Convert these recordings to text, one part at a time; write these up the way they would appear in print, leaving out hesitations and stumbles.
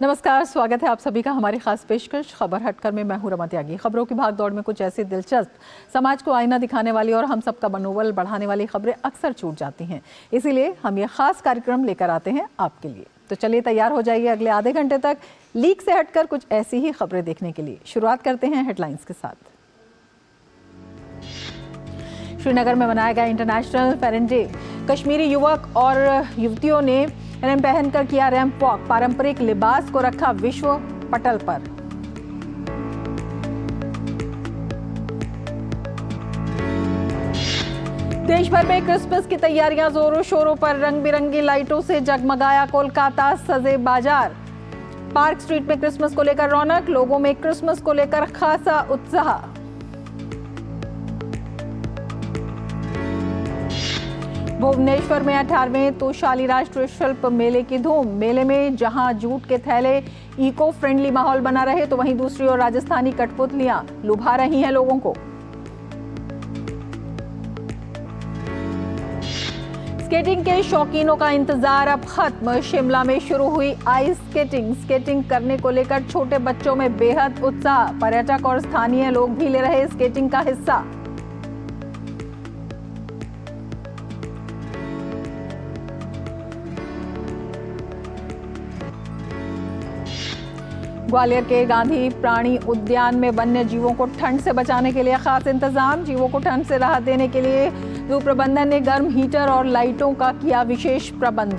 नमस्कार, स्वागत है आप सभी का हमारी खास पेशकश खबर हटकर में। मैं हूं रमा त्यागी। खबरों की भागदौड़ में कुछ ऐसी दिलचस्प, समाज को आईना दिखाने वाली और हम सबका मनोबल बढ़ाने वाली खबरें अक्सर छूट जाती हैं। इसीलिए हम ये खास कार्यक्रम लेकर आते हैं आपके लिए। तो चलिए तैयार हो जाइए अगले आधे घंटे तक लीक से हटकर कुछ ऐसी ही खबरें देखने के लिए। शुरुआत करते हैं हेडलाइंस के साथ। श्रीनगर में मनाया गया इंटरनेशनल फेरन डे। कश्मीरी युवक और युवतियों ने रैम पहनकर किया रैंप वॉक। पारंपरिक लिबास को रखा विश्व पटल पर। देश भर में क्रिसमस की तैयारियां जोरों शोरों पर। रंग बिरंगी लाइटों से जगमगाया कोलकाता, सजे बाजार। पार्क स्ट्रीट में क्रिसमस को लेकर रौनक, लोगों में क्रिसमस को लेकर खासा उत्साह। भुवनेश्वर में 18वें तोशाली राष्ट्रीय शिल्प मेले की धूम। मेले में जहां जूट के थैले इको फ्रेंडली माहौल बना रहे, तो वहीं दूसरी ओर राजस्थानी कठपुतलियां लुभा रही हैं लोगों को। स्केटिंग के शौकीनों का इंतजार अब खत्म। शिमला में शुरू हुई आइस स्केटिंग। स्केटिंग करने को लेकर छोटे बच्चों में बेहद उत्साह। पर्यटक और स्थानीय लोग भी ले रहे स्केटिंग का हिस्सा। ग्वालियर के गांधी प्राणी उद्यान में वन्य जीवों को ठंड से बचाने के लिए खास इंतजाम। जीवों को ठंड से राहत देने के लिए जू प्रबंधन ने गर्म हीटर और लाइटों का किया विशेष प्रबंध।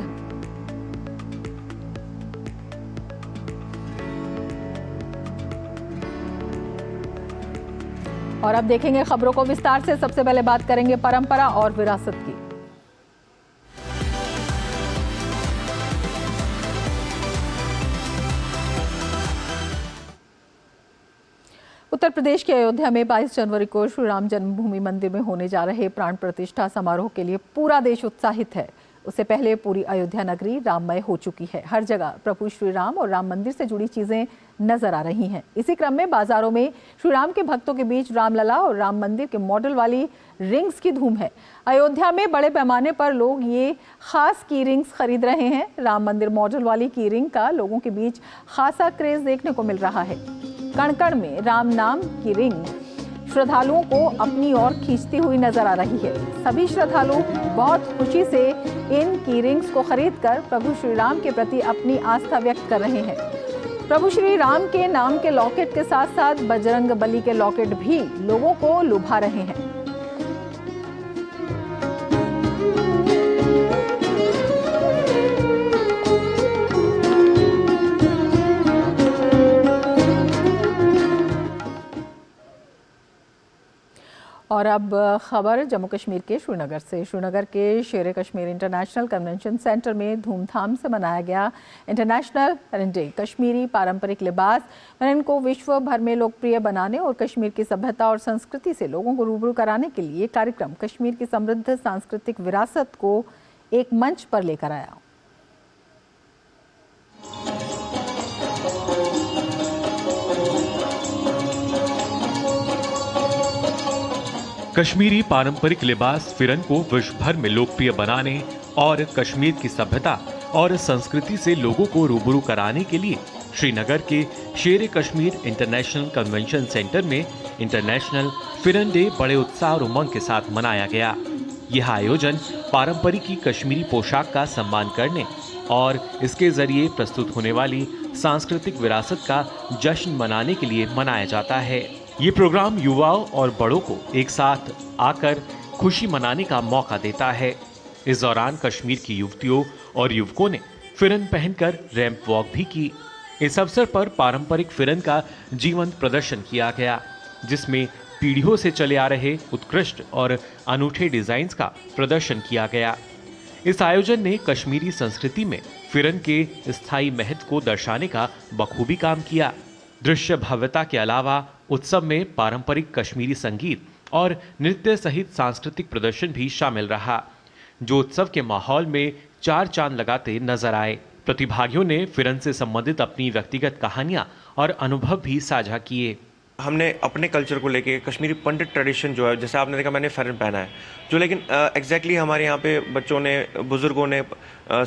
और अब देखेंगे खबरों को विस्तार से। सबसे पहले बात करेंगे परंपरा और विरासत की। उत्तर प्रदेश के अयोध्या में 22 जनवरी को श्री राम जन्मभूमि मंदिर में होने जा रहे प्राण प्रतिष्ठा समारोह के लिए पूरा देश उत्साहित है। उससे पहले पूरी अयोध्या नगरी राममय हो चुकी है। हर जगह प्रभु श्री राम और राम मंदिर से जुड़ी चीजें नजर आ रही हैं। इसी क्रम में बाजारों में श्री राम के भक्तों के बीच रामलला और राम मंदिर के मॉडल वाली रिंग्स की धूम है। अयोध्या में बड़े पैमाने पर लोग ये खास की रिंग्स खरीद रहे हैं। राम मंदिर मॉडल वाली की रिंग का लोगों के बीच खासा क्रेज देखने को मिल रहा है। कण कण में राम नाम की रिंग श्रद्धालुओं को अपनी ओर खींचती हुई नजर आ रही है। सभी श्रद्धालु बहुत खुशी से इन की रिंग्स को खरीदकर प्रभु श्री राम के प्रति अपनी आस्था व्यक्त कर रहे हैं। प्रभु श्री राम के नाम के लॉकेट के साथ साथ बजरंग बली के लॉकेट भी लोगों को लुभा रहे हैं। और अब खबर जम्मू कश्मीर के श्रीनगर से। श्रीनगर के शेर कश्मीर इंटरनेशनल कन्वेंशन सेंटर में धूमधाम से मनाया गया इंटरनेशनल फेरन डे। कश्मीरी पारंपरिक लिबास फेरन को विश्व भर में लोकप्रिय बनाने और कश्मीर की सभ्यता और संस्कृति से लोगों को रूबरू कराने के लिए कार्यक्रम कश्मीर की समृद्ध सांस्कृतिक विरासत को एक मंच पर लेकर आया। कश्मीरी पारंपरिक लिबास फिरन को विश्व भर में लोकप्रिय बनाने और कश्मीर की सभ्यता और संस्कृति से लोगों को रूबरू कराने के लिए श्रीनगर के शेर कश्मीर इंटरनेशनल कन्वेंशन सेंटर में इंटरनेशनल फिरन डे बड़े उत्साह और उमंग के साथ मनाया गया। यह आयोजन पारंपरिक कश्मीरी पोशाक का सम्मान करने और इसके जरिए प्रस्तुत होने वाली सांस्कृतिक विरासत का जश्न मनाने के लिए मनाया जाता है। ये प्रोग्राम युवाओं और बड़ों को एक साथ आकर खुशी मनाने का मौका देता है। इस दौरान कश्मीर की युवतियों और युवकों ने फिरन पहनकर रैंप वॉक भी की। इस अवसर पर पारंपरिक फिरन का जीवंत प्रदर्शन किया गया, जिसमें पीढ़ियों से चले आ रहे उत्कृष्ट और अनूठे डिजाइन्स का प्रदर्शन किया गया। इस आयोजन ने कश्मीरी संस्कृति में फिरन के स्थायी महत्व को दर्शाने का बखूबी काम किया। दृश्य भव्यता के अलावा उत्सव में पारंपरिक कश्मीरी संगीत और नृत्य सहित सांस्कृतिक प्रदर्शन भी शामिल रहा, जो उत्सव के माहौल में चार चांद लगाते नजर आए। प्रतिभागियों ने फिरन से संबंधित अपनी व्यक्तिगत कहानियां और अनुभव भी साझा किए। हमने अपने कल्चर को लेके कश्मीरी पंडित ट्रेडिशन जो है, जैसे आपने देखा मैंने फेरन पहना है, जो लेकिन एग्जैक्टली हमारे यहाँ पे बच्चों ने, बुज़ुर्गों ने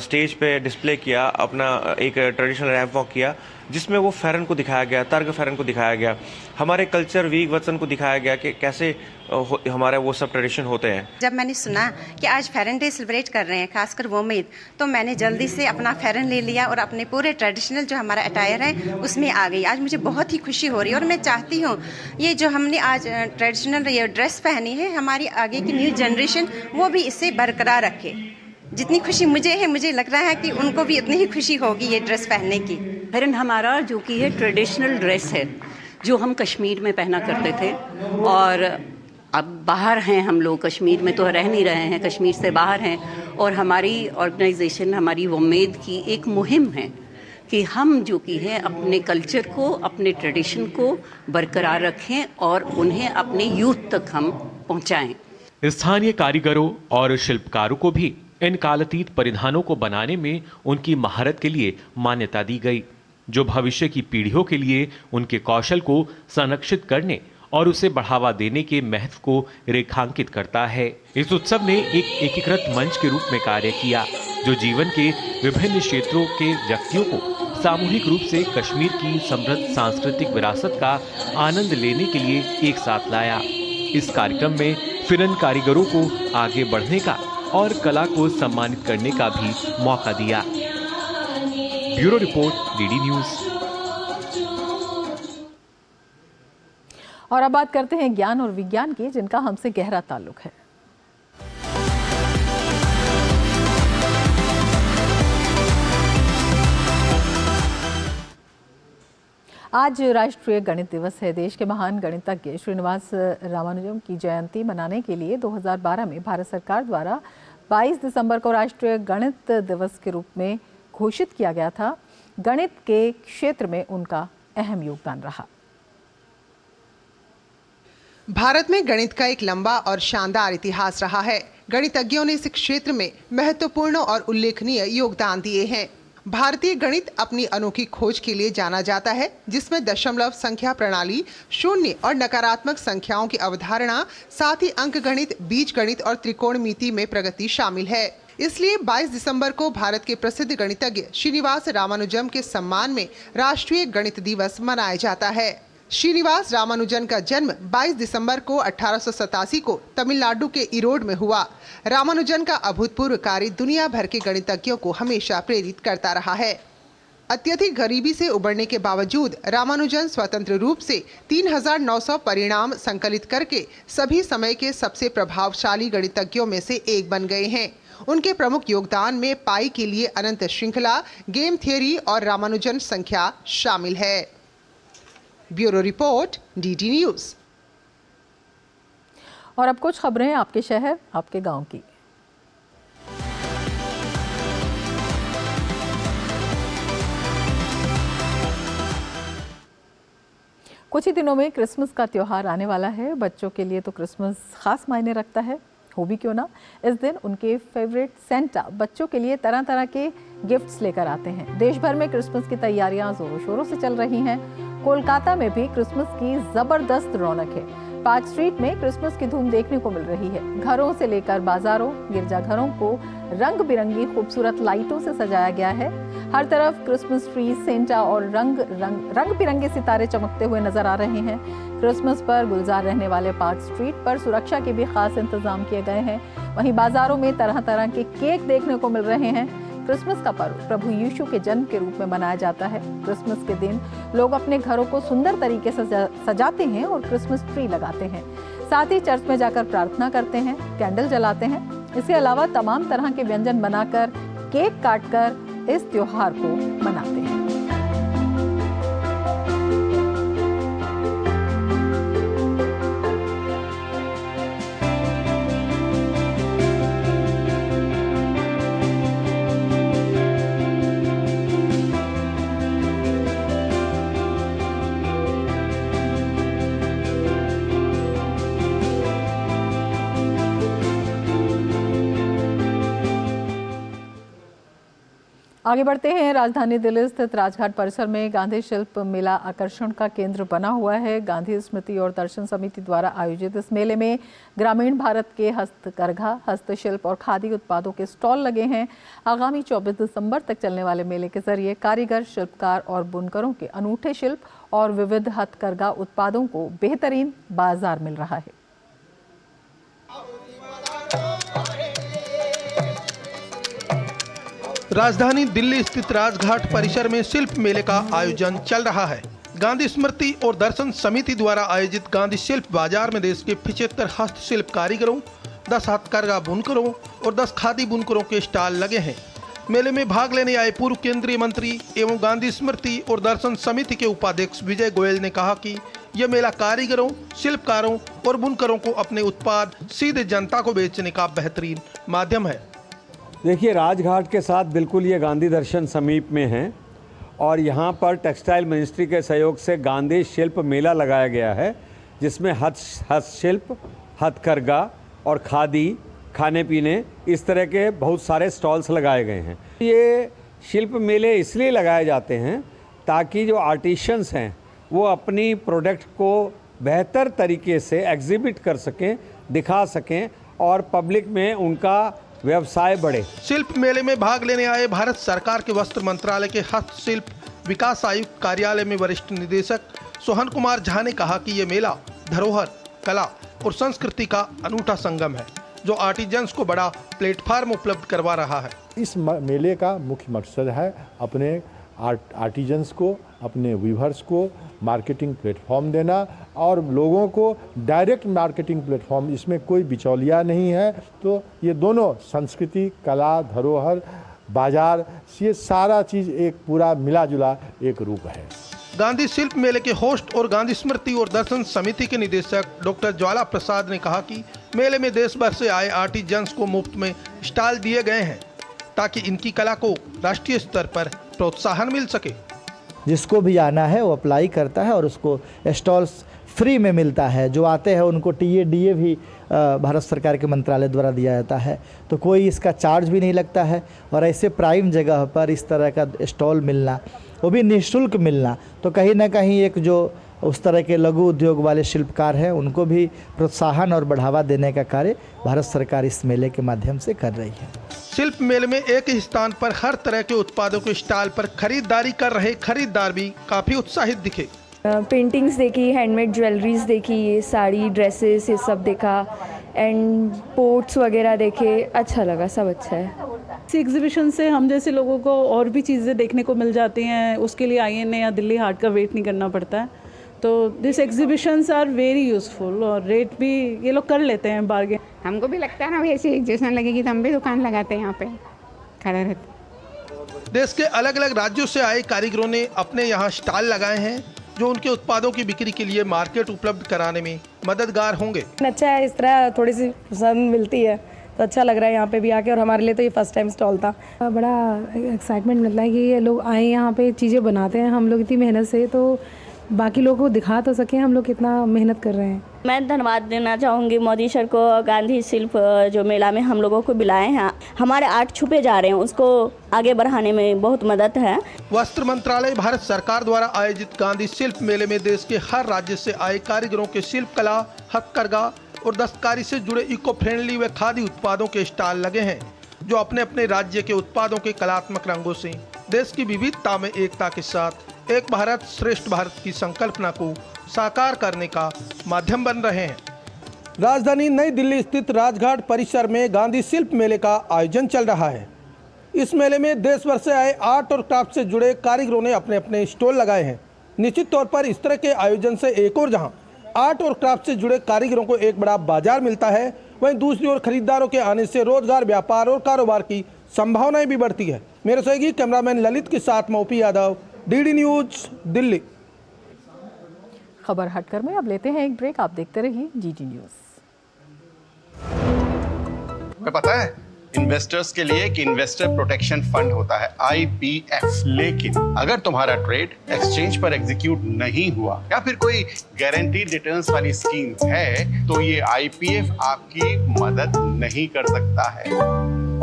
स्टेज पे डिस्प्ले किया, अपना एक ट्रेडिशनल रैंप वॉक किया, जिसमें वो फ़ैरन को दिखाया गया, तर्ग फ़ैरन को दिखाया गया, हमारे कल्चर वीक वचन को दिखाया गया कि कैसे हमारा वो सब ट्रेडिशन होते हैं। जब मैंने सुना कि आज फ़ैरन डे सेलिब्रेट कर रहे हैं, खासकर वोमेद, तो मैंने जल्दी से अपना फ़ैरन ले लिया और अपने पूरे ट्रेडिशनल जो हमारा अटायर है उसमें आ गई। आज मुझे बहुत ही खुशी हो रही है और मैं चाहती हूँ ये जो हमने आज ट्रेडिशनल ये ड्रेस पहनी है, हमारी आगे की न्यू जनरेशन वो भी इससे बरकरार रखे। जितनी खुशी मुझे है, मुझे लग रहा है कि उनको भी उतनी ही खुशी होगी ये ड्रेस पहनने की। फ़ैरन हमारा जो कि है ट्रेडिशनल ड्रेस है, जो हम कश्मीर में पहना करते थे, और अब बाहर हैं हम लोग, कश्मीर में तो रह नहीं रहे हैं, कश्मीर से बाहर हैं, और हमारी ऑर्गेनाइजेशन, हमारी वोमेद की एक मुहिम है कि हम जो कि है अपने कल्चर को, अपने ट्रेडिशन को बरकरार रखें और उन्हें अपने यूथ तक हम पहुंचाएं। स्थानीय कारीगरों और शिल्पकारों को भी इन कालातीत परिधानों को बनाने में उनकी महारत के लिए मान्यता दी गई, जो भविष्य की पीढ़ियों के लिए उनके कौशल को संरक्षित करने और उसे बढ़ावा देने के महत्व को रेखांकित करता है। इस उत्सव ने एक एकीकृत मंच के रूप में कार्य किया, जो जीवन के विभिन्न क्षेत्रों के व्यक्तियों को सामूहिक रूप से कश्मीर की समृद्ध सांस्कृतिक विरासत का आनंद लेने के लिए एक साथ लाया। इस कार्यक्रम में फ़िरन कारीगरों को आगे बढ़ने का और कला को सम्मानित करने का भी मौका दिया। Bureau report, DD news. और अब बात करते हैं ज्ञान और विज्ञान की, जिनका हमसे गहरा ताल्लुक है। आज राष्ट्रीय गणित दिवस है। देश के महान गणितज्ञ श्रीनिवास रामानुजम की जयंती मनाने के लिए 2012 में भारत सरकार द्वारा 22 दिसंबर को राष्ट्रीय गणित दिवस के रूप में घोषित किया गया था। गणित के क्षेत्र में उनका अहम योगदान रहा। भारत में गणित का एक लंबा और शानदार इतिहास रहा है। गणितज्ञों ने इस क्षेत्र में महत्वपूर्ण और उल्लेखनीय योगदान दिए हैं। भारतीय गणित अपनी अनोखी खोज के लिए जाना जाता है, जिसमें दशमलव संख्या प्रणाली, शून्य और नकारात्मक संख्याओं की अवधारणा, साथ ही अंक गणित, बीज गणित और त्रिकोणमिति में प्रगति शामिल है। इसलिए 22 दिसंबर को भारत के प्रसिद्ध गणितज्ञ श्रीनिवास रामानुजम के सम्मान में राष्ट्रीय गणित दिवस मनाया जाता है। श्रीनिवास रामानुजन का जन्म 22 दिसंबर को 1887 को तमिलनाडु के ईरोड में हुआ। रामानुजन का अभूतपूर्व कार्य दुनिया भर के गणितज्ञों को हमेशा प्रेरित करता रहा है। अत्यधिक गरीबी से उबरने के बावजूद रामानुजन स्वतंत्र रूप से 3900 परिणाम संकलित करके सभी समय के सबसे प्रभावशाली गणितज्ञों में से एक बन गए हैं। उनके प्रमुख योगदान में पाई के लिए अनंत श्रृंखला, गेम थियरी और रामानुजन संख्या शामिल है। Bureau report, DD news. और अब कुछ खबरें आपके शहर, आपके गांव की। कुछ ही दिनों में क्रिसमस का त्योहार आने वाला है। बच्चों के लिए तो क्रिसमस खास मायने रखता है, हो भी क्यों ना। इस दिन उनके फेवरेट सेंटा बच्चों के लिए तरह तरह के गिफ्ट्स लेकर आते हैं। देश भर में क्रिसमस की तैयारियां जोरों शोरों से चल रही हैं। कोलकाता में भी क्रिसमस की जबरदस्त रौनक है। पार्क स्ट्रीट में क्रिसमस की धूम देखने को मिल रही है। घरों से लेकर बाजारों, गिरजाघरों को रंग बिरंगी खूबसूरत लाइटों से सजाया गया है। हर तरफ क्रिसमस ट्री, सेंटा और रंग बिरंगे सितारे चमकते हुए नजर आ रहे हैं। क्रिसमस पर गुलजार रहने वाले पार्क स्ट्रीट पर सुरक्षा के भी खास इंतजाम किए गए हैं। वहीं बाजारों में तरह तरह के केक देखने को मिल रहे हैं। क्रिसमस का पर्व प्रभु यीशु के जन्म के रूप में मनाया जाता है। क्रिसमस के दिन लोग अपने घरों को सुंदर तरीके से सजाते हैं और क्रिसमस ट्री लगाते हैं। साथ ही चर्च में जाकर प्रार्थना करते हैं, कैंडल जलाते हैं। इसके अलावा तमाम तरह के व्यंजन बनाकर, केक काटकर इस त्योहार को मनाते हैं। आगे बढ़ते हैं। राजधानी दिल्ली स्थित राजघाट परिसर में गांधी शिल्प मेला आकर्षण का केंद्र बना हुआ है। गांधी स्मृति और दर्शन समिति द्वारा आयोजित इस मेले में ग्रामीण भारत के हस्तकरघा, हस्तशिल्प और खादी उत्पादों के स्टॉल लगे हैं। आगामी 24 दिसंबर तक चलने वाले मेले के जरिए कारीगर, शिल्पकार और बुनकरों के अनूठे शिल्प और विविध हथकरघा उत्पादों को बेहतरीन बाजार मिल रहा है। राजधानी दिल्ली स्थित राजघाट परिसर में शिल्प मेले का आयोजन चल रहा है। गांधी स्मृति और दर्शन समिति द्वारा आयोजित गांधी शिल्प बाजार में देश के 75 हस्तशिल्प कारीगरों, 10 हथकरघा बुनकरों और 10 खादी बुनकरों के स्टॉल लगे हैं। मेले में भाग लेने आए पूर्व केंद्रीय मंत्री एवं गांधी स्मृति और दर्शन समिति के उपाध्यक्ष विजय गोयल ने कहा कि यह मेला कारीगरों, शिल्पकारों और बुनकरों को अपने उत्पाद सीधे जनता को बेचने का बेहतरीन माध्यम है। देखिए, राजघाट के साथ बिल्कुल ये गांधी दर्शन समीप में है और यहाँ पर टेक्सटाइल मिनिस्ट्री के सहयोग से गांधी शिल्प मेला लगाया गया है, जिसमें हस्तशिल्प, हथकरघा और खादी, खाने पीने, इस तरह के बहुत सारे स्टॉल्स लगाए गए हैं। ये शिल्प मेले इसलिए लगाए जाते हैं ताकि जो आर्टिशंस हैं वो अपनी प्रोडक्ट को बेहतर तरीके से एग्जिबिट कर सकें, दिखा सकें और पब्लिक में उनका व्यवसाय बढ़े। शिल्प मेले में भाग लेने आए भारत सरकार के वस्त्र मंत्रालय के हस्तशिल्प विकास आयुक्त कार्यालय में वरिष्ठ निदेशक सोहन कुमार झा ने कहा कि ये मेला धरोहर, कला और संस्कृति का अनूठा संगम है, जो आर्टिजन्स को बड़ा प्लेटफार्म उपलब्ध करवा रहा है। इस मेले का मुख्य मकसद है अपने आर्टिजन्स को, अपने वीवर्स को मार्केटिंग प्लेटफॉर्म देना और लोगों को डायरेक्ट मार्केटिंग प्लेटफॉर्म, इसमें कोई बिचौलिया नहीं है। तो ये दोनों संस्कृति, कला, धरोहर, बाजार, ये सारा चीज़ एक पूरा मिला जुला एक रूप है। गांधी शिल्प मेले के होस्ट और गांधी स्मृति और दर्शन समिति के निदेशक डॉक्टर ज्वाला प्रसाद ने कहा कि मेले में देश भर से आए आर्टिजन्स को मुफ्त में स्टॉल दिए गए हैं ताकि इनकी कला को राष्ट्रीय स्तर पर प्रोत्साहन मिल सके। जिसको भी आना है वो अप्लाई करता है और उसको स्टॉल्स फ्री में मिलता है। जो आते हैं उनको टीए भी भारत सरकार के मंत्रालय द्वारा दिया जाता है, तो कोई इसका चार्ज भी नहीं लगता है। और ऐसे प्राइम जगह पर इस तरह का स्टॉल मिलना, वो भी निःशुल्क मिलना, तो कहीं ना कहीं एक जो उस तरह के लघु उद्योग वाले शिल्पकार हैं उनको भी प्रोत्साहन और बढ़ावा देने का कार्य भारत सरकार इस मेले के माध्यम से कर रही है। शिल्प मेले में एक ही स्थान पर हर तरह के उत्पादों के स्टॉल पर खरीदारी कर रहे खरीदार भी काफी उत्साहित दिखे। पेंटिंग्स देखी, हैंडमेड ज्वेलरीज देखी, साड़ी, ड्रेसेस, ये सब देखा एंड पोर्ट्स वगैरह देखे। अच्छा लगा, सब अच्छा है। इस एग्जीबिशन से हम जैसे लोगों को और भी चीज़ें देखने को मिल जाती हैं, उसके लिए INA या दिल्ली हाट का वेट नहीं करना पड़ता है। तो this exhibitions are very useful और रेट भी ये लोग कर लेते हैं बार्गेन। हमको भी लगता है ना ऐसी एग्जीबिशन लगेगी तो हम भी दुकान लगाते हैं, यहाँ पे खड़े रहते। देश के अलग अलग राज्यों से आए कारीगरों ने अपने यहाँ स्टॉल लगाए हैं, जो उनके उत्पादों की बिक्री के लिए मार्केट उपलब्ध कराने में मददगार होंगे। अच्छा है, इस तरह थोड़ी सी पसंद मिलती है तो अच्छा लग रहा है यहाँ पे भी आके। और हमारे लिए तो ये फर्स्ट टाइम स्टॉल था। बड़ा एक्साइटमेंट मिलता है कि ये लोग आए यहाँ पे चीज़ें बनाते हैं हम लोग इतनी मेहनत से, तो बाकी लोगों को दिखा तो सकें हम लोग कितना मेहनत कर रहे हैं। मैं धन्यवाद देना चाहूँगी मोदी सर को, गांधी शिल्प जो मेला में हम लोगों को बुलाए हैं। हमारे आर्ट छुपे जा रहे हैं, उसको आगे बढ़ाने में बहुत मदद है। वस्त्र मंत्रालय भारत सरकार द्वारा आयोजित गांधी शिल्प मेले में देश के हर राज्य से आए कारीगरों के शिल्प कला, हथकरघा और दस्तकारी से जुड़े इको फ्रेंडली व खादी उत्पादों के स्टॉल लगे हैं, जो अपने अपने राज्य के उत्पादों के कलात्मक रंगों से देश की विविधता में एकता के साथ एक भारत श्रेष्ठ भारत की संकल्पना को साकार करने का माध्यम बन रहे हैं। राजधानी नई दिल्ली स्थित राजघाट परिसर में गांधी शिल्प मेले का आयोजन चल रहा है। इस मेले में देश भर से आए आर्ट और क्राफ्ट से जुड़े कारीगरों ने अपने अपने स्टॉल लगाए हैं। निश्चित तौर पर इस तरह के आयोजन से एक और जहां आर्ट और क्राफ्ट से जुड़े कारीगरों को एक बड़ा बाजार मिलता है, वहीं दूसरी ओर खरीदारों के आने से रोजगार, व्यापार और कारोबार की संभावनाएं भी बढ़ती है। मेरे सहयोगी कैमरामैन ललित के साथ मोपी यादव, DD न्यूज, दिल्ली। खबर हटकर में अब लेते हैं एक ब्रेक। आप देखते रहिए DD न्यूज। तुम्हें पता है इन्वेस्टर्स के लिए कि इन्वेस्टर प्रोटेक्शन फंड होता है IPF, लेकिन अगर तुम्हारा ट्रेड एक्सचेंज पर एग्जीक्यूट नहीं हुआ या फिर कोई गारंटीड रिटर्न्स वाली स्कीम है तो ये IPF आपकी मदद नहीं कर सकता है।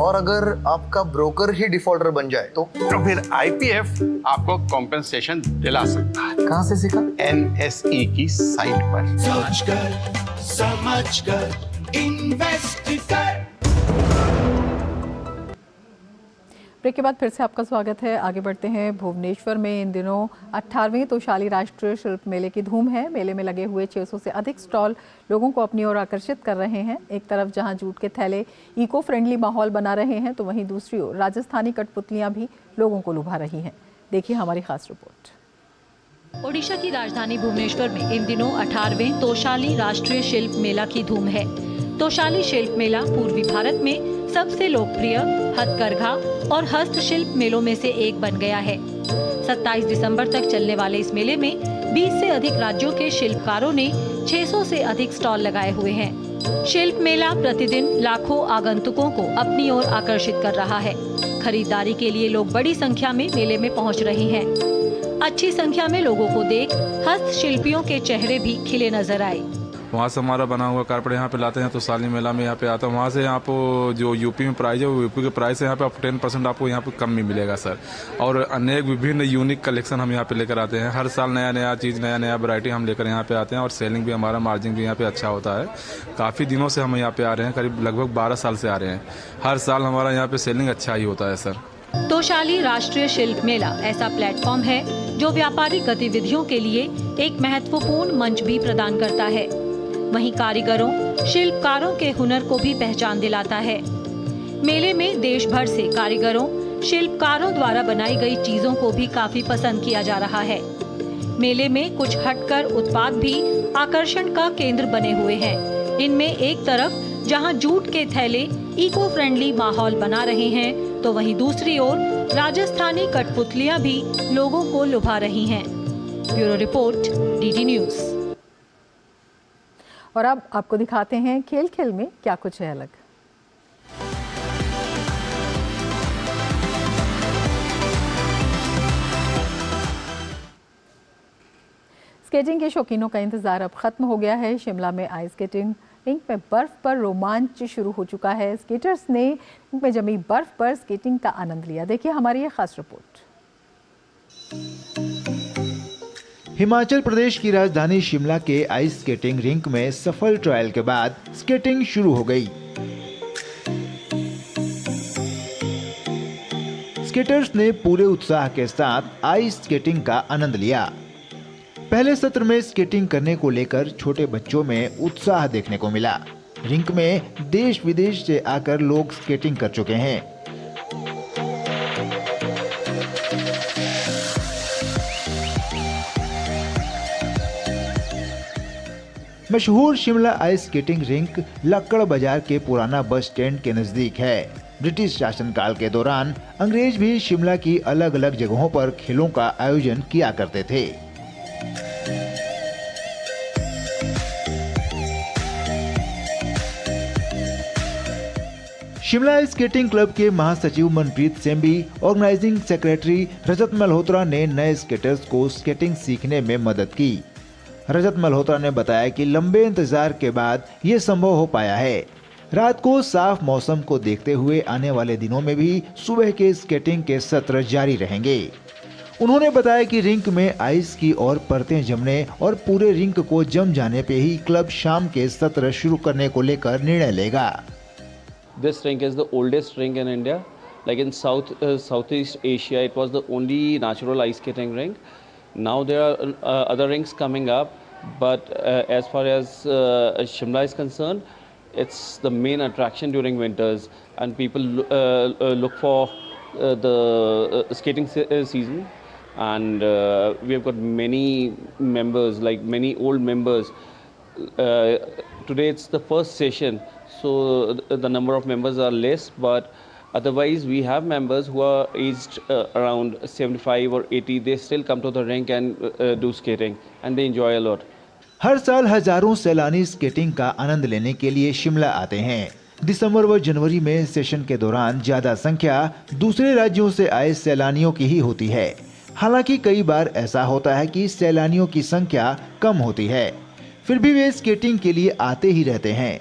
और अगर आपका ब्रोकर ही डिफॉल्टर बन जाए तो फिर IPF आपको कॉम्पेंसेशन दिला सकता है। कहाँ से सीखा? NSE की साइट पर। सोचकर समझकर इन्वेस्ट कर। ब्रेक के बाद फिर से आपका स्वागत है। आगे बढ़ते हैं। भुवनेश्वर में इन दिनों 18वें तोशाली राष्ट्रीय शिल्प मेले की धूम है। मेले में लगे हुए 600 से अधिक स्टॉल लोगों को अपनी ओर आकर्षित कर रहे हैं। एक तरफ जहां जूट के थैले इको फ्रेंडली माहौल बना रहे हैं, तो वहीं दूसरी ओर राजस्थानी कठपुतलियां भी लोगों को लुभा रही हैं। देखिए हमारी खास रिपोर्ट। ओडिशा की राजधानी भुवनेश्वर में इन दिनों 18वें तोशाली राष्ट्रीय शिल्प मेला की धूम है। तोशाली शिल्प मेला पूर्वी भारत में सबसे लोकप्रिय हथकरघा और हस्तशिल्प मेलों में से एक बन गया है। 27 दिसंबर तक चलने वाले इस मेले में 20 से अधिक राज्यों के शिल्पकारों ने 600 से अधिक स्टॉल लगाए हुए हैं। शिल्प मेला प्रतिदिन लाखों आगंतुकों को अपनी ओर आकर्षित कर रहा है। खरीदारी के लिए लोग बड़ी संख्या में मेले में पहुंच रहे हैं। अच्छी संख्या में लोगों को देख हस्तशिल्पियों के चेहरे भी खिले नजर आए। वहाँ से हमारा बना हुआ कारपेट यहाँ पे लाते हैं तो साली मेला में यहाँ पे आता है। वहाँ से यहाँ पे जो यूपी में प्राइस है वो यूपी के प्राइस है यहाँ पे आपको 10% आपको यहाँ पे कम भी मिलेगा सर। और अनेक विभिन्न यूनिक कलेक्शन हम यहाँ पे लेकर आते हैं। हर साल नया नया चीज़ नया नया वैरायटी हम लेकर यहाँ पे आते हैं और सेलिंग भी हमारा मार्जिन भी यहाँ पे अच्छा होता है। काफ़ी दिनों से हम यहाँ पे आ रहे हैं, करीब लगभग 12 साल से आ रहे हैं। हर साल हमारा यहाँ पे सेलिंग अच्छा ही होता है सर। तोशाली राष्ट्रीय शिल्प मेला ऐसा प्लेटफॉर्म है जो व्यापारिक गतिविधियों के लिए एक महत्वपूर्ण मंच भी प्रदान करता है। वहीं कारीगरों, शिल्पकारों के हुनर को भी पहचान दिलाता है। मेले में देश भर से कारीगरों, शिल्पकारों द्वारा बनाई गई चीजों को भी काफी पसंद किया जा रहा है। मेले में कुछ हटकर उत्पाद भी आकर्षण का केंद्र बने हुए हैं। इनमें एक तरफ जहां जूट के थैले इको फ्रेंडली माहौल बना रहे हैं, तो वहीं दूसरी ओर राजस्थानी कठपुतलियां भी लोगों को लुभा रही हैं। Bureau report, DD news. और अब आपको दिखाते हैं खेल खेल में क्या कुछ है अलग। स्केटिंग के शौकीनों का इंतजार अब खत्म हो गया है। शिमला में आइस स्केटिंग रिंक में बर्फ पर रोमांच शुरू हो चुका है। स्केटर्स ने रिंक में जमी बर्फ पर स्केटिंग का आनंद लिया। देखिए हमारी ये खास रिपोर्ट। हिमाचल प्रदेश की राजधानी शिमला के आइस स्केटिंग रिंक में सफल ट्रायल के बाद स्केटिंग शुरू हो गई। स्केटर्स ने पूरे उत्साह के साथ आइस स्केटिंग का आनंद लिया। पहले सत्र में स्केटिंग करने को लेकर छोटे बच्चों में उत्साह देखने को मिला। रिंक में देश विदेश से आकर लोग स्केटिंग कर चुके हैं। मशहूर शिमला आइस स्केटिंग रिंक लक्कड़ बाजार के पुराना बस स्टैंड के नजदीक है। ब्रिटिश शासनकाल के दौरान अंग्रेज भी शिमला की अलग अलग जगहों पर खेलों का आयोजन किया करते थे। शिमला स्केटिंग क्लब के महासचिव मनप्रीत सेम्बी, ऑर्गेनाइजिंग सेक्रेटरी रजत मल्होत्रा ने नए स्केटर्स को स्केटिंग सीखने में मदद की। रजत मल्होत्रा ने बताया कि लंबे इंतजार के बाद ये संभव हो पाया है। रात को साफ मौसम को देखते हुए आने वाले दिनों में भी सुबह के स्केटिंग के सत्र जारी रहेंगे। उन्होंने बताया कि रिंक में आइस की और परतें जमने और पूरे रिंक को जम जाने पे ही क्लब शाम के सत्र शुरू करने को लेकर निर्णय लेगा। This rink is the oldest rink in India. Like in Southeast Asia, it was the only natural ice skating rink. Now there are other rinks coming up, but as far as Shimla is concerned, it's the main attraction during winters, and people look for the skating season. And we have got many members, like many old members. Today it's the first session, so the number of members are less, but otherwise we have members who are aged around 75 or 80. They still come to the rink and do skating, and they enjoy a lot. हर साल हजारों सैलानी skating का आनंद लेने के लिए शिमला आते हैं। दिसंबर व जनवरी में सेशन के दौरान ज्यादा संख्या दूसरे राज्यों से आए सैलानियों की ही होती है। हालांकि कई बार ऐसा होता है कि सैलानियों की संख्या कम होती है, फिर भी वे स्केटिंग के लिए आते ही रहते हैं।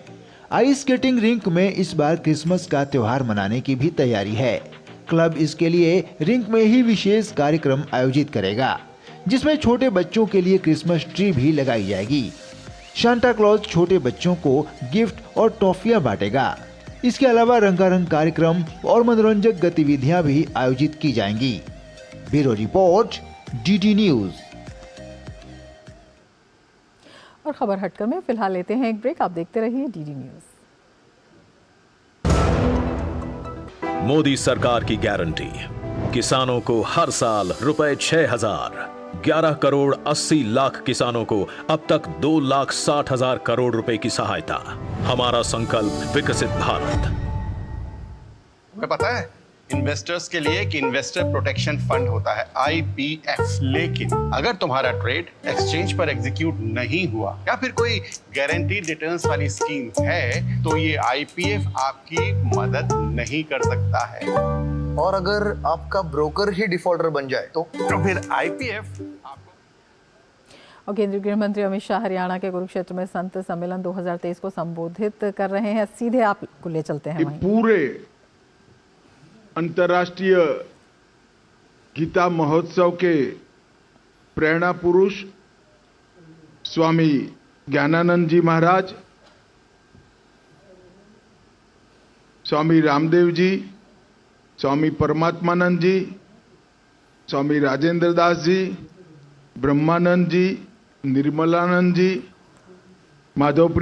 आइस स्केटिंग रिंक में इस बार क्रिसमस का त्योहार मनाने की भी तैयारी है। क्लब इसके लिए रिंक में ही विशेष कार्यक्रम आयोजित करेगा, जिसमें छोटे बच्चों के लिए क्रिसमस ट्री भी लगाई जाएगी। सांता क्लॉज छोटे बच्चों को गिफ्ट और टॉफियां बांटेगा। इसके अलावा रंगारंग कार्यक्रम और मनोरंजक गतिविधियां भी आयोजित की जाएंगी। Bureau report, DD news. और खबर हटकर में फिलहाल लेते हैं एक ब्रेक। आप देखते रहिए डीडी न्यूज। मोदी सरकार की गारंटी, किसानों को हर साल रुपए 6,000, 11 करोड़ 80 लाख किसानों को अब तक 2,60,000 करोड़ रुपए की सहायता। हमारा संकल्प विकसित भारत। तुम्हें पता है इन्वेस्टर्स के लिए कि इन्वेस्टर प्रोटेक्शन फंड होता है IPF, लेकिन अगर तुम्हारा ट्रेड एक्सचेंज पर एग्जीक्यूट नहीं हुआ या फिर कोई गारंटीड रिटर्न्स वाली स्कीम है तो ये IPF आपकी मदद नहीं कर सकता है। और अगर आपका ब्रोकर ही डिफॉल्टर बन जाए तो फिर IPF और केंद्रीय गृह मंत्री अमित शाह हरियाणा के कुरुक्षेत्र में संत सम्मेलन 2023 को संबोधित कर रहे हैं। सीधे आपको ले चलते हैं वहीं। पूरे अंतर्राष्ट्रीय गीता महोत्सव के प्रेरणा पुरुष स्वामी ज्ञानानंद जी महाराज, स्वामी रामदेव जी, स्वामी परमात्मानंद जी, स्वामी राजेंद्र दास जी, ब्रह्मानंद जी, निर्मलानंद जी, माधव